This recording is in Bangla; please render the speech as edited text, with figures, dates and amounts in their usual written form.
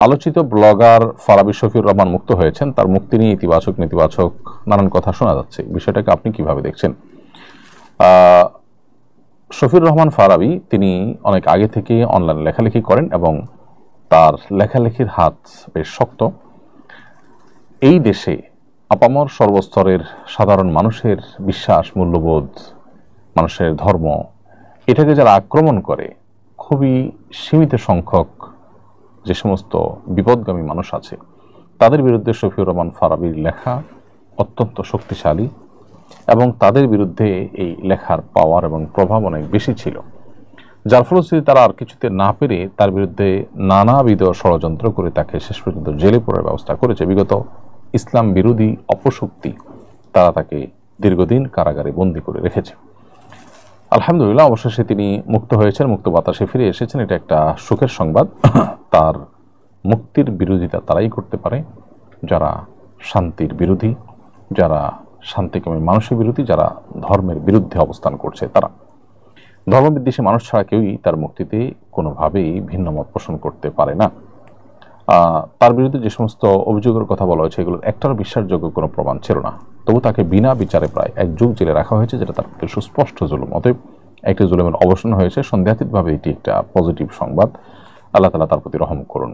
আলোচিত ব্লগার ফারাবী শফিউর রহমান মুক্ত হয়েছেন। তার মুক্তি নিয়ে ইতিবাচক নেতিবাচক নানান কথা শোনা যাচ্ছে। বিষয়টাকে আপনি কিভাবে দেখছেন? শফিউর রহমান ফারাবী তিনি অনেক আগে থেকে অনলাইন লেখালেখি করেন এবং তার লেখালেখির হাত বেশ শক্ত। এই দেশে আপামর সর্বস্তরের সাধারণ মানুষের বিশ্বাস, মূল্যবোধ, মানুষের ধর্ম, এটাকে যারা আক্রমণ করে, খুবই সীমিত সংখ্যক যে সমস্ত বিপদগামী মানুষ আছে তাদের বিরুদ্ধে শফিউর রহমান ফারাবীর লেখা অত্যন্ত শক্তিশালী এবং তাদের বিরুদ্ধে এই লেখার পাওয়ার এবং প্রভাব অনেক বেশি ছিল, যার ফলশ্রুতি তারা আর কিছুতে না পেরে তার বিরুদ্ধে নানাবিধ ষড়যন্ত্র করে তাকে শেষ পর্যন্ত জেলে পড়ার ব্যবস্থা করেছে। বিগত ইসলাম বিরোধী অপশক্তি তারা তাকে দীর্ঘদিন কারাগারে বন্দী করে রেখেছে। আলহামদুলিল্লাহ, অবশেষে তিনি মুক্ত হয়েছেন, মুক্ত বাতাসে ফিরে এসেছেন। এটা একটা সুখের সংবাদ। তার মুক্তির বিরোধিতা তারাই করতে পারে যারা শান্তির বিরোধী, যারা শান্তিকামী মানুষের বিরোধী, যারা ধর্মের বিরুদ্ধে অবস্থান করছে। তারা ধর্মবিদ্বেষী মানুষ ছাড়া কেউই তার মুক্তিতে কোনোভাবেই ভিন্ন মত পোষণ করতে পারে না। তার বিরুদ্ধে যে সমস্ত অভিযোগের কথা বলা হয়েছে এগুলোর একটারও বিশ্বাসযোগ্য কোনো প্রমাণ ছিল না, তবু তাকে বিনা বিচারে প্রায় 1 যুগ জেলে রাখা হয়েছে, যেটা তার প্রতি সুস্পষ্ট জুলুম। অতএব একটি জুলুমের অবসান হয়েছে। সন্দেহাতীতভাবে এটি একটা পজিটিভ সংবাদ। আল্লাহ তাআলা তার প্রতি রহম করুন।